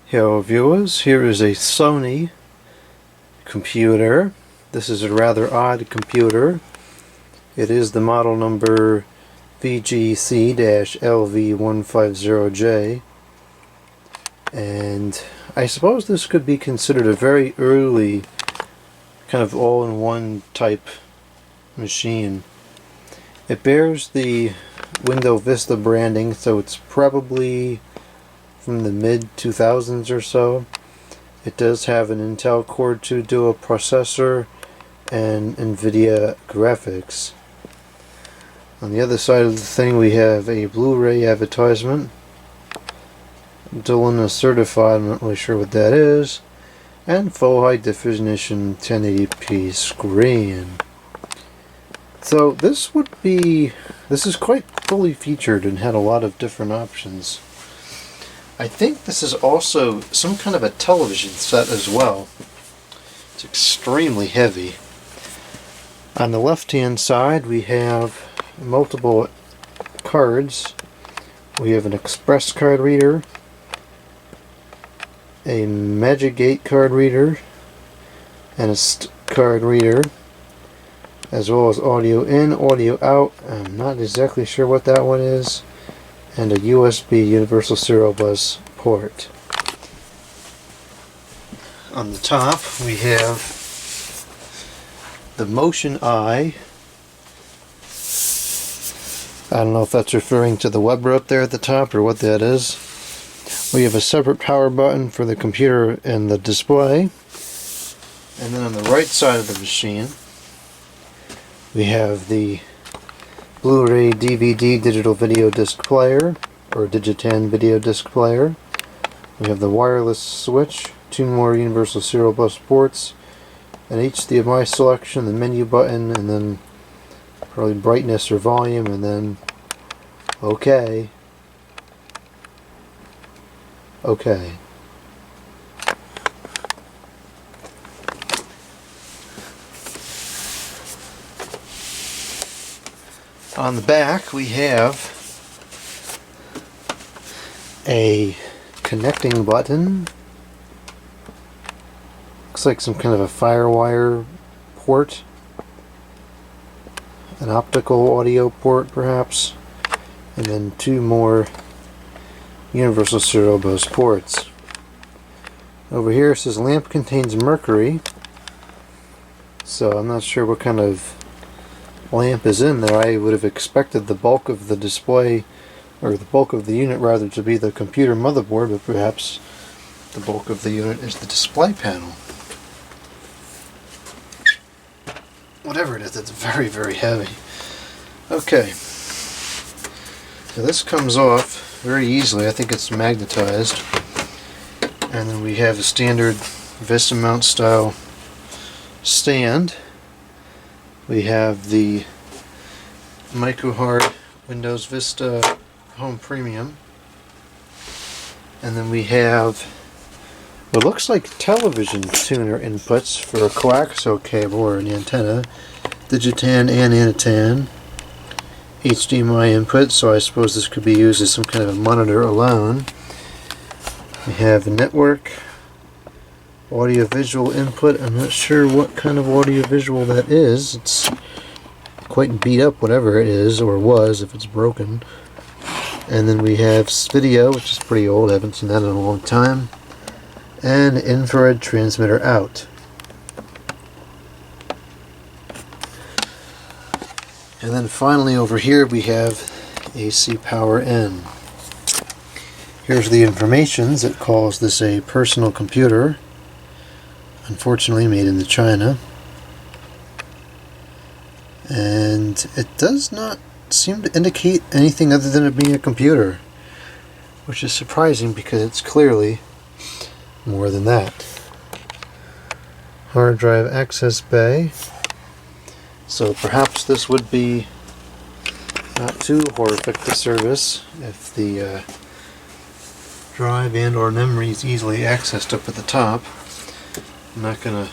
Hello viewers, here is a Sony computer. This is a rather odd computer. It is the model number VGC-LV150J, and I suppose this could be considered a very early kind of all-in-one type machine. It bears the Windows Vista branding, so it's probably from the mid-2000s or so. It does have an Intel Core 2 Duo processor and NVIDIA graphics. On the other side of the thing we have a Blu-ray advertisement. Dolan is certified, I'm not really sure what that is. And full high definition 1080p screen. So this is quite fully featured and had a lot of different options. I think this is also some kind of a television set as well. It's extremely heavy. On the left hand side we have multiple cards. We have an express card reader, a Magic Gate card reader, and a card reader, as well as audio in, audio out. I'm not exactly sure what that one is. And a USB Universal Serial Bus port. On the top we have the Motion Eye. I don't know if that's referring to the Weber up there at the top or what that is. We have a separate power button for the computer and the display. And then on the right side of the machine we have the Blu-ray DVD digital video disc player, or Digitan video disc player. We have the wireless switch, 2 more Universal Serial Bus ports, an HDMI selection, the menu button, and then probably brightness or volume, and then OK. On the back we have a connecting button. Looks like some kind of a FireWire port. An optical audio port perhaps. And then 2 more Universal Serial Bus ports. Over here it says lamp contains mercury. So I'm not sure what kind of lamp is in there. I would have expected the bulk of the display, or the bulk of the unit rather, to be the computer motherboard, but perhaps the bulk of the unit is the display panel. Whatever it is, it's very, very heavy. Okay, so this comes off very easily. I think it's magnetized. And then we have a standard Vista mount style stand. We have the micro-hard Windows Vista Home Premium. And then we have what looks like television tuner inputs for a coaxial cable or an antenna, Digitan and Anatan, HDMI input, so I suppose this could be used as some kind of a monitor alone. We have a network audio-visual input. I'm not sure what kind of audio-visual that is. It's quite beat up, whatever it is, or was, if it's broken. And then we have video, which is pretty old. I haven't seen that in a long time. And infrared transmitter out. And then finally over here we have AC power in. Here's the information. It calls this a personal computer. Unfortunately made in China, and it does not seem to indicate anything other than it being a computer, which is surprising because it's clearly more than that. Hard drive access bay, so perhaps this would be not too horrific to service if the drive and or memory is easily accessed up at the top. I'm not going to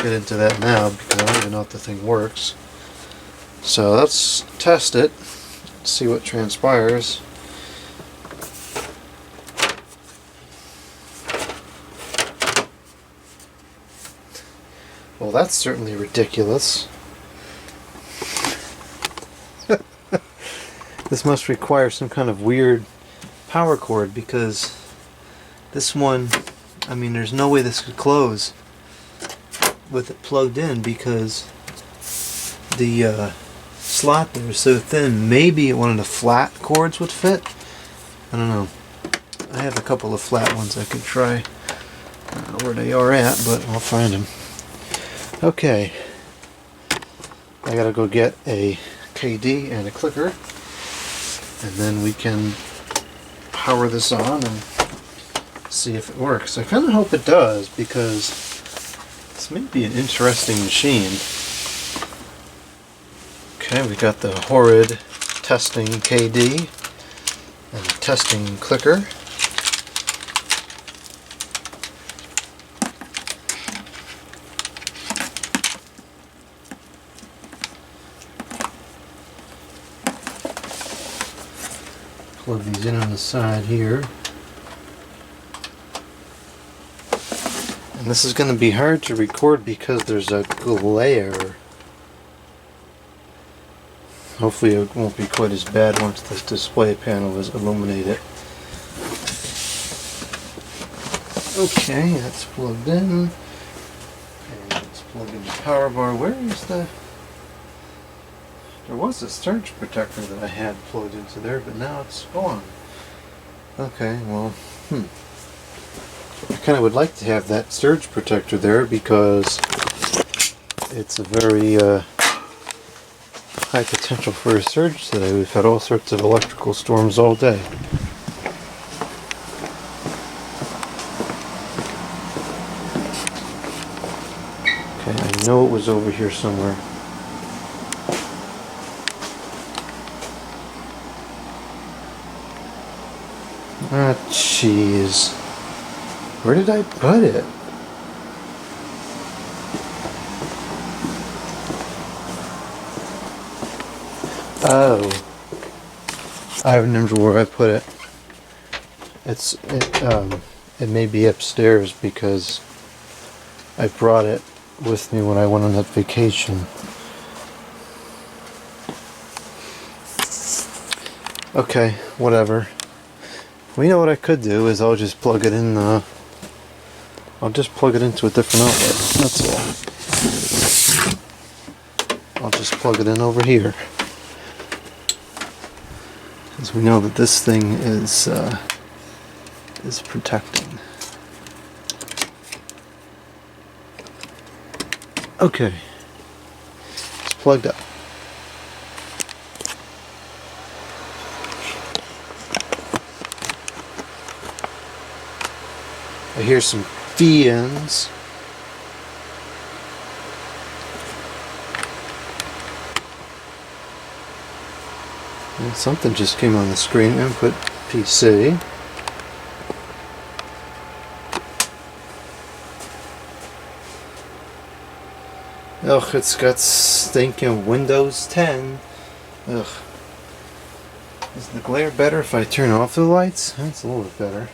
get into that now because I don't even know if the thing works. So let's test it, see what transpires. Well, that's certainly ridiculous. This must require some kind of weird power cord, because this one, I mean, there's no way this could close with it plugged in, because the slot there is so thin. Maybe one of the flat cords would fit. I don't know. I have a couple of flat ones I could try. I don't know where they are at, but I'll find them. Okay. I gotta go get a KD and a clicker, and then we can power this on and see if it works. I kind of hope it does, because this may be an interesting machine. Okay, we got the horrid testing KD and the testing clicker. Plug these in on the side here. And this is going to be hard to record because there's a glare. Hopefully it won't be quite as bad once this display panel is illuminated. Okay, that's plugged in. And let's plug in the power bar. Where is the... There was a surge protector that I had plugged into there, but now it's gone. Okay, well, I kind of would like to have that surge protector there, because it's a very high potential for a surge today. We've had all sorts of electrical storms all day. Okay, I know it was over here somewhere. Ah, jeez. Where did I put it? Oh. I remember where I put it. It may be upstairs, because I brought it with me when I went on that vacation. Okay, whatever. Well, you know what I could do is I'll just plug it in. I'll just plug it into a different outlet. That's all. I'll just plug it in over here, because we know that this thing is protecting. Okay, it's plugged up. I hear some fiends. And something just came on the screen. Input PC. Ugh, it's got stinking Windows 10. Ugh. Is the glare better if I turn off the lights? That's a little bit better.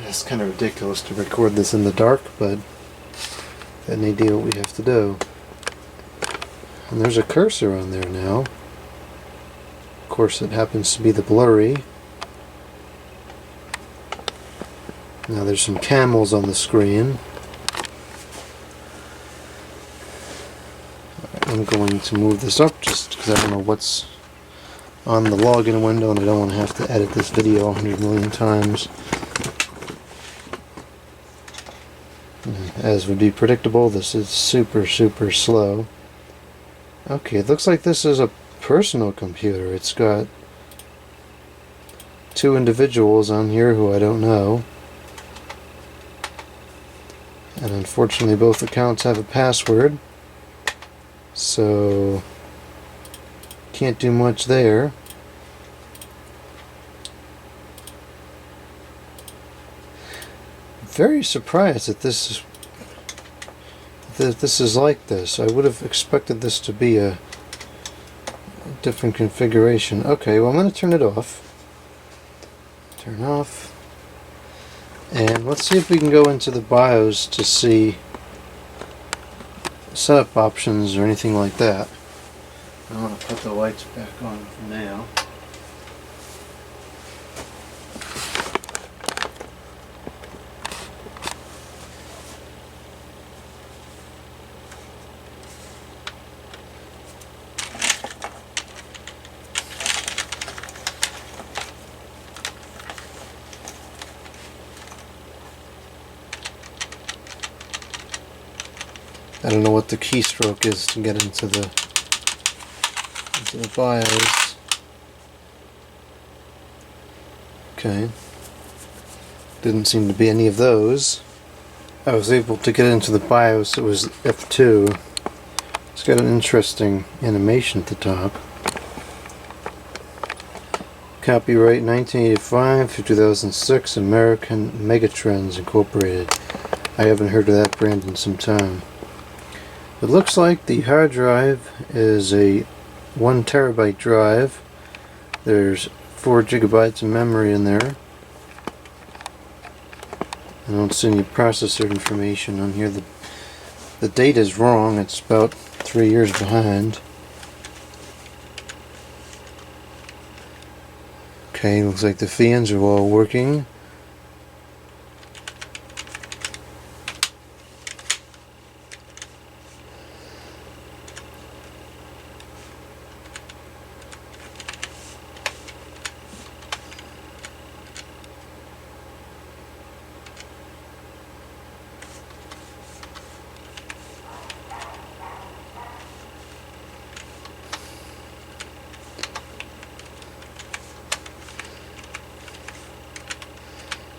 It's kind of ridiculous to record this in the dark, but any deal we have to do. And there's a cursor on there now. Of course, it happens to be the blurry. Now there's some camels on the screen. I'm going to move this up just because I don't know what's on the login window, and I don't want to have to edit this video 100 million times. As would be predictable, this is super slow. Okay, it looks like this is a personal computer. It's got two individuals on here who I don't know. And unfortunately both accounts have a password. So can't do much there. Very surprised that this is like this. I would have expected this to be a different configuration. Okay, well, I'm going to turn it off. Turn off. And let's see if we can go into the BIOS to see setup options or anything like that. I want to put the lights back on for now. I don't know what the keystroke is to get into the BIOS. Okay. Didn't seem to be any of those. I was able to get into the BIOS. It was F2. It's got an interesting animation at the top. Copyright 1985 to 2006, American Megatrends Incorporated. I haven't heard of that brand in some time. It looks like the hard drive is a 1 terabyte drive. There's 4 gigabytes of memory in there. I don't see any processor information on here. The date is wrong. It's about 3 years behind. Okay, looks like the fans are all working.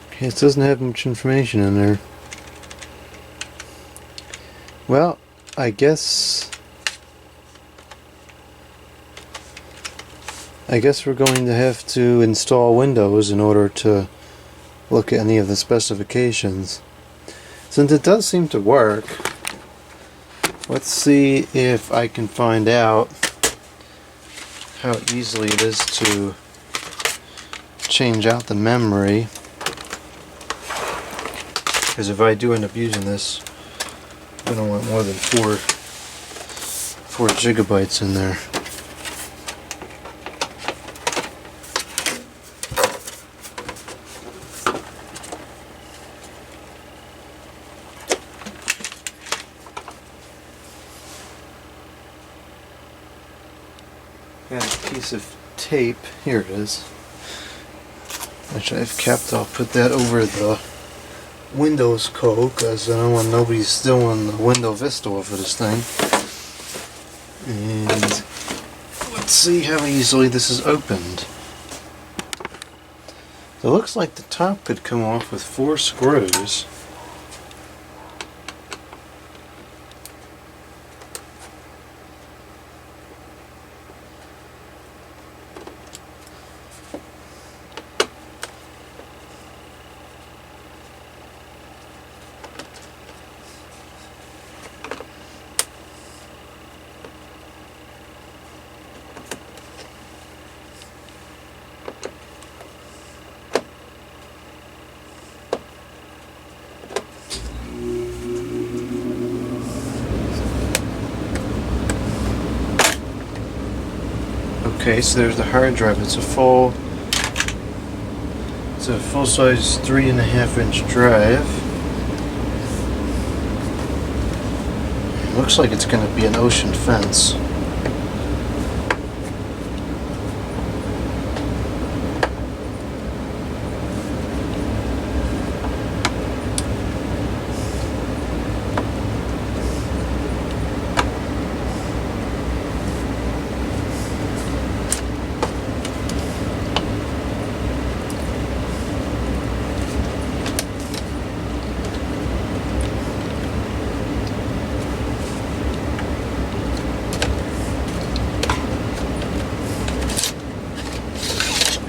Okay, it doesn't have much information in there. Well, I guess we're going to have to install Windows in order to look at any of the specifications. Since it does seem to work, let's see if I can find out how easily it is to change out the memory. Because if I do end up using this, I don't want more than 4 gigabytes in there. Got a piece of tape. Here it is. Which I've kept. I'll put that over the Windows code because I don't want nobody stealing the Window Vista off of this thing. And let's see how easily this is opened. So it looks like the top could come off with 4 screws. Okay, so there's the hard drive. It's a full-size 3.5-inch drive. Looks like it's going to be an ocean fence.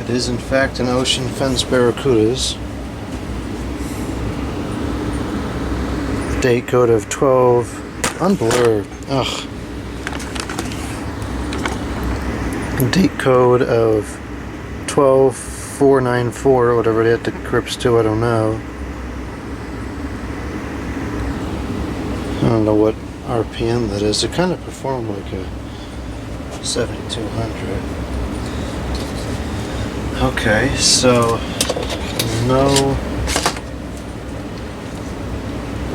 It is in fact an ocean fence Barracudas. Date code of 12. Unblurred. Ugh. Date code of 12494, whatever it decrypts to, I don't know. I don't know what RPM that is. It kind of performed like a 7200. Okay, so no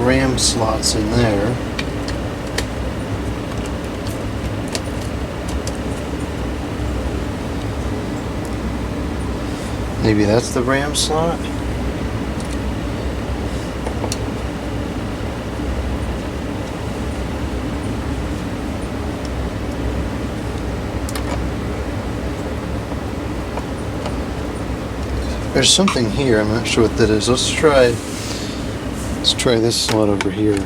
RAM slots in there. Maybe that's the RAM slot? There's something here, I'm not sure what that is. Let's try this slot over here.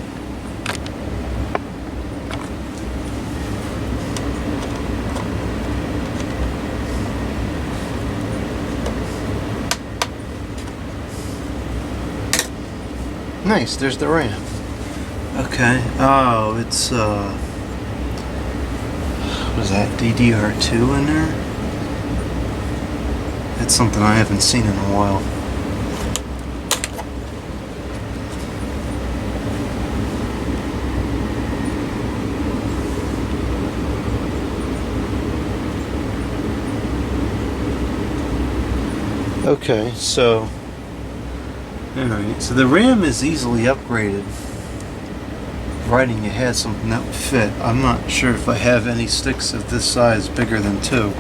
Nice, there's the RAM. Okay. Oh, it's what is that, DDR2 in there? It's something I haven't seen in a while. Okay, so alright, so the RAM is easily upgraded, providing you had something that would fit. I'm not sure if I have any sticks of this size bigger than 2.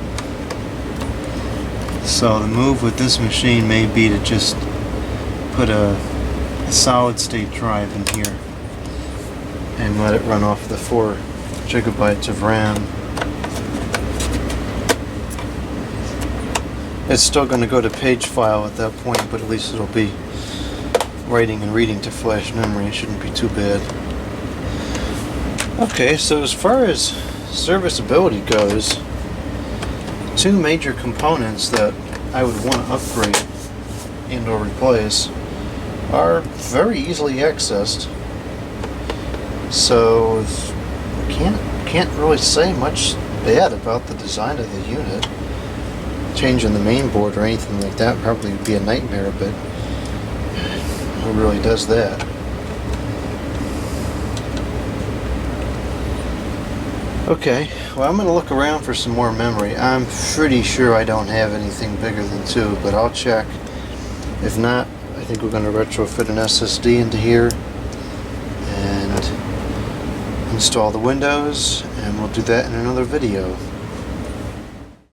So the move with this machine may be to just put a solid state drive in here and let it run off the 4 gigabytes of RAM. It's still going to go to page file at that point, but at least it'll be writing and reading to flash memory. It shouldn't be too bad. Okay, so as far as serviceability goes, 2 major components that I would want to upgrade and or replace are very easily accessed. So can't really say much bad about the design of the unit. Changing the main board or anything like that probably would be a nightmare, but who really does that? Okay, well, I'm going to look around for some more memory. I'm pretty sure I don't have anything bigger than 2, but I'll check. If not, I think we're going to retrofit an SSD into here and install the Windows, and we'll do that in another video.